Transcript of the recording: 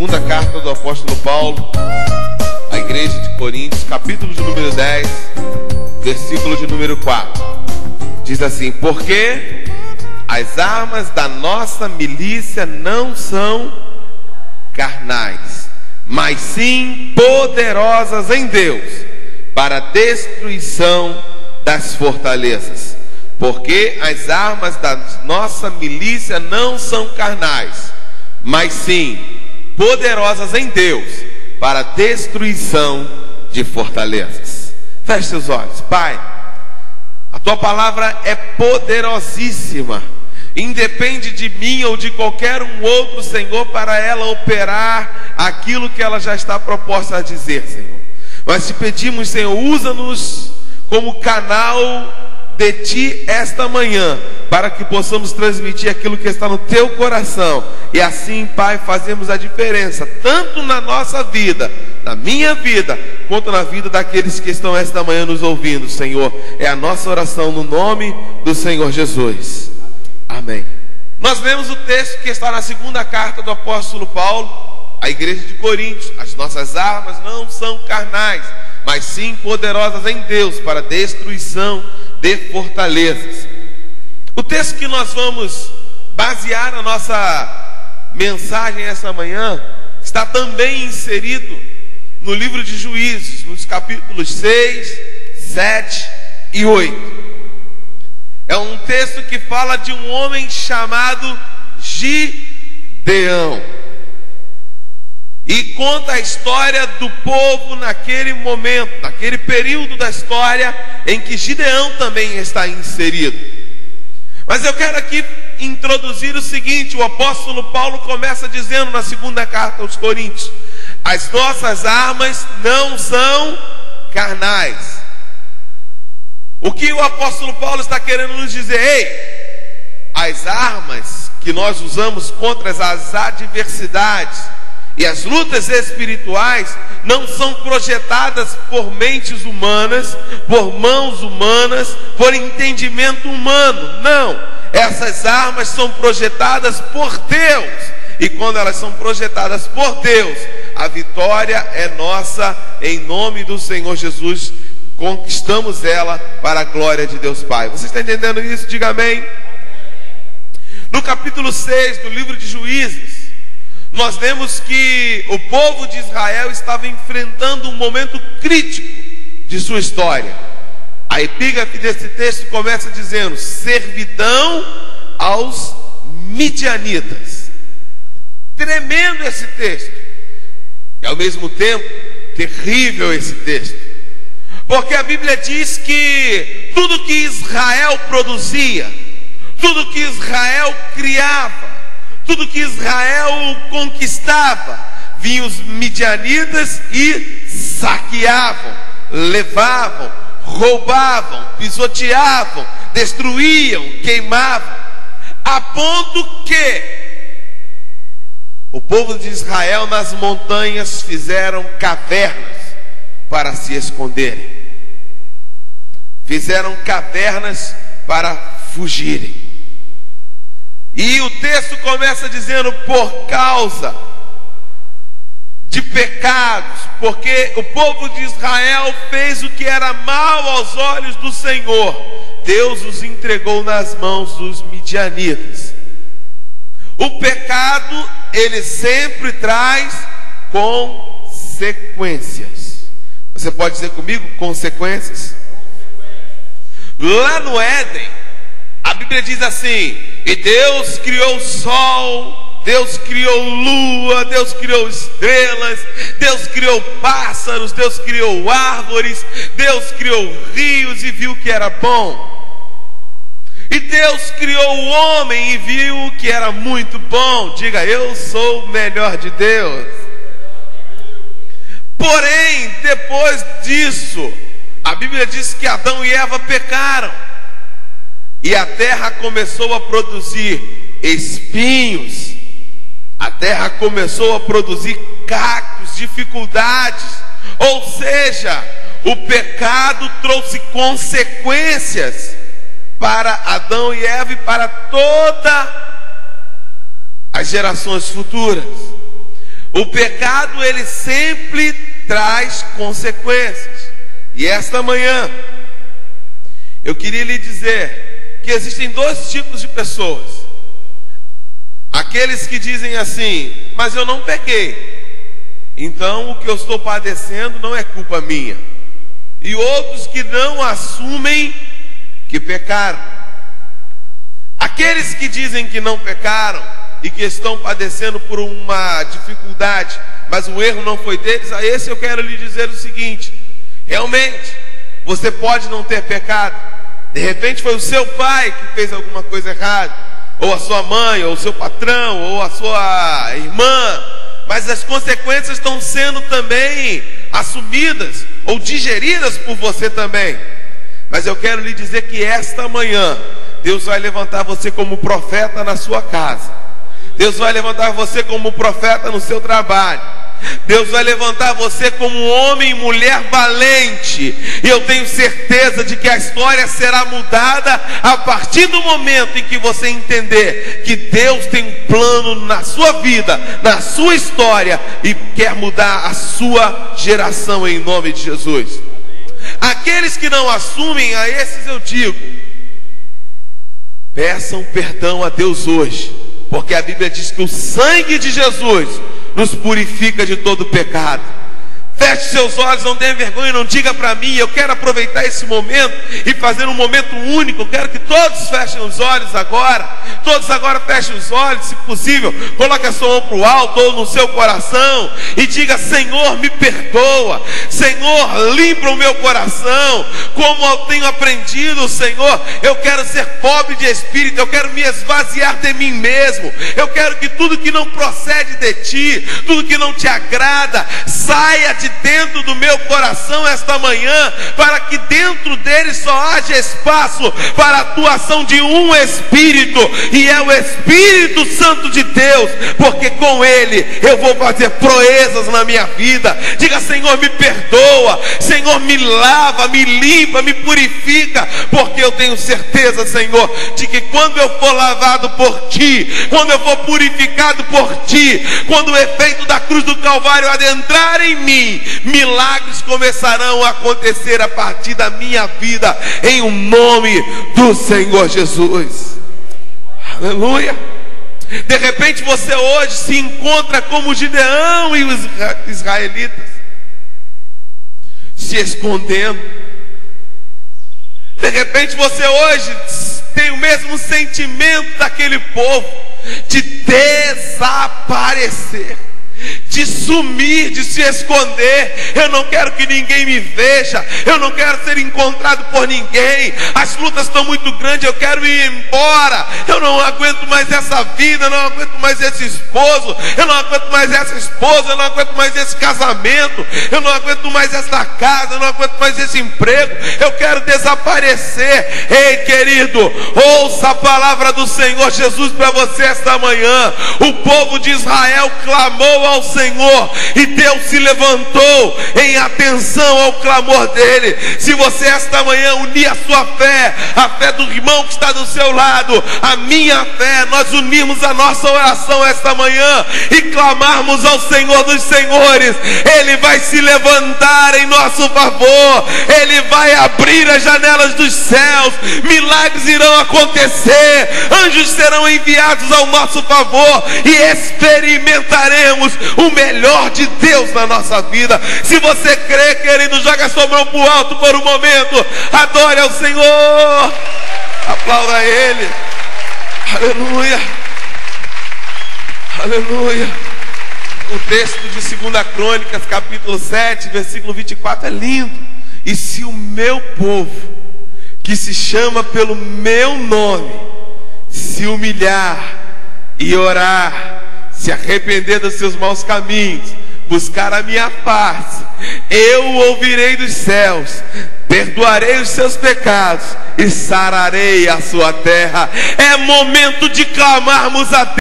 Segunda carta do apóstolo Paulo à igreja de Coríntios, capítulo de número 10, versículo de número 4. Diz assim: porque as armas da nossa milícia não são carnais, mas sim poderosas em Deus para a destruição das fortalezas. Porque as armas da nossa milícia não são carnais, mas sim poderosas em Deus para a destruição de fortalezas. Feche seus olhos. Pai, a tua palavra é poderosíssima. Independe de mim ou de qualquer um outro, Senhor, para ela operar aquilo que ela já está proposta a dizer, Senhor. Mas te pedimos, Senhor, usa-nos como canal de Ti esta manhã, para que possamos transmitir aquilo que está no Teu coração. E assim, Pai, fazemos a diferença, tanto na nossa vida, na minha vida, quanto na vida daqueles que estão esta manhã nos ouvindo, Senhor. É a nossa oração no nome do Senhor Jesus. Amém. Nós lemos o texto que está na segunda carta do apóstolo Paulo à igreja de Coríntios. As nossas armas não são carnais, mas sim poderosas em Deus para a destruição de fortalezas. O texto que nós vamos basear a nossa mensagem essa manhã está também inserido no livro de Juízes, nos capítulos 6, 7 e 8. É um texto que fala de um homem chamado Gideão e conta a história do povo naquele momento, naquele período da história em que Gideão também está inserido. Mas eu quero aqui introduzir o seguinte: o apóstolo Paulo começa dizendo na segunda carta aos Coríntios: as nossas armas não são carnais. O que o apóstolo Paulo está querendo nos dizer? Ei, as armas que nós usamos contra as adversidades e as lutas espirituais não são projetadas por mentes humanas, por mãos humanas, por entendimento humano. Não, essas armas são projetadas por Deus. E quando elas são projetadas por Deus, a vitória é nossa. Em nome do Senhor Jesus, conquistamos ela para a glória de Deus Pai. Você está entendendo isso? Diga amém. No capítulo 6 do livro de Juízes, nós vemos que o povo de Israel estava enfrentando um momento crítico de sua história. A epígrafe desse texto começa dizendo: servidão aos midianitas. Tremendo esse texto, e ao mesmo tempo terrível esse texto, porque a Bíblia diz que tudo que Israel produzia, tudo que Israel criava, tudo que Israel conquistava, vinham os midianitas e saqueavam, levavam, roubavam, pisoteavam, destruíam, queimavam, a ponto que o povo de Israel nas montanhas fizeram cavernas para se esconderem, fizeram cavernas para fugirem. E o texto começa dizendo: por causa de pecados, porque o povo de Israel fez o que era mal aos olhos do Senhor, Deus os entregou nas mãos dos midianitas. O pecado, ele sempre traz consequências. Você pode dizer comigo? Consequências. Lá no Éden, a Bíblia diz assim: e Deus criou o sol, Deus criou lua, Deus criou estrelas, Deus criou pássaros, Deus criou árvores, Deus criou rios e viu que era bom. E Deus criou o homem e viu que era muito bom. Diga: eu sou o melhor de Deus. Porém, depois disso, a Bíblia diz que Adão e Eva pecaram, e a terra começou a produzir espinhos, a terra começou a produzir cactos, dificuldades. Ou seja, o pecado trouxe consequências para Adão e Eva e para todas as gerações futuras. O pecado, ele sempre traz consequências. E esta manhã eu queria lhe dizer que existem dois tipos de pessoas. Aqueles que dizem assim: mas eu não pequei, então o que eu estou padecendo não é culpa minha. E outros que não assumem que pecaram. Aqueles que dizem que não pecaram e que estão padecendo por uma dificuldade, mas o erro não foi deles, a esse eu quero lhe dizer o seguinte: realmente, você pode não ter pecado. De repente foi o seu pai que fez alguma coisa errada, ou a sua mãe, ou o seu patrão, ou a sua irmã, mas as consequências estão sendo também assumidas ou digeridas por você também. Mas eu quero lhe dizer que esta manhã Deus vai levantar você como profeta na sua casa. Deus vai levantar você como profeta no seu trabalho. Deus vai levantar você como homem e mulher valente. E eu tenho certeza de que a história será mudada a partir do momento em que você entender que Deus tem um plano na sua vida, na sua história, e quer mudar a sua geração em nome de Jesus. Aqueles que não assumem, a esses eu digo: peçam perdão a Deus hoje, porque a Bíblia diz que o sangue de Jesus nos purifica de todo pecado. Feche seus olhos, não tenha vergonha, não diga para mim. Eu quero aproveitar esse momento e fazer um momento único. Eu quero que todos fechem os olhos agora. Todos agora fechem os olhos, se possível. Coloque a sua mão para o alto ou no seu coração e diga: Senhor, me perdoa. Senhor, limpa o meu coração. Como eu tenho aprendido, Senhor, eu quero ser pobre de espírito. Eu quero me esvaziar de mim mesmo. Eu quero que tudo que não procede de ti, tudo que não te agrada, saia de dentro do meu coração esta manhã, para que dentro dele só haja espaço para a atuação de um Espírito, e é o Espírito Santo de Deus, porque com ele eu vou fazer proezas na minha vida. Diga: Senhor, me perdoa. Senhor, me lava, me limpa, me purifica, porque eu tenho certeza, Senhor, de que quando eu for lavado por ti, quando eu for purificado por ti, quando o efeito da cruz do Calvário adentrar em mim, milagres começarão a acontecer a partir da minha vida, em o nome do Senhor Jesus. Aleluia. De repente você hoje se encontra como Gideão e os israelitas, se escondendo. De repente você hoje tem o mesmo sentimento daquele povo, de desaparecer, de sumir, de se esconder. Eu não quero que ninguém me veja, eu não quero ser encontrado por ninguém. As lutas estão muito grandes, eu quero ir embora. Eu não aguento mais essa vida, eu não aguento mais esse esposo, eu não aguento mais essa esposa, eu não aguento mais esse casamento, eu não aguento mais essa casa, eu não aguento mais esse emprego. Eu quero desaparecer. Ei, querido, ouça a palavra do Senhor Jesus para você esta manhã. O povo de Israel clamou ao Senhor e Deus se levantou em atenção ao clamor dele. Se você esta manhã unir a sua fé, a fé do irmão que está do seu lado, a minha fé, nós unirmos a nossa oração esta manhã e clamarmos ao Senhor dos Senhores, ele vai se levantar em nosso favor, ele vai abrir as janelas dos céus, milagres irão acontecer, anjos serão enviados ao nosso favor e experimentaremos o melhor de Deus na nossa vida. Se você crê, querido, joga sua mão para o alto por um momento, adore ao Senhor, aplauda Ele. Aleluia, aleluia. O texto de 2 Crônicas, capítulo 7, versículo 24 é lindo. E se o meu povo, que se chama pelo meu nome, se humilhar e orar, se arrepender dos seus maus caminhos, buscar a minha face, eu o ouvirei dos céus, perdoarei os seus pecados e sararei a sua terra. É momento de clamarmos a Deus.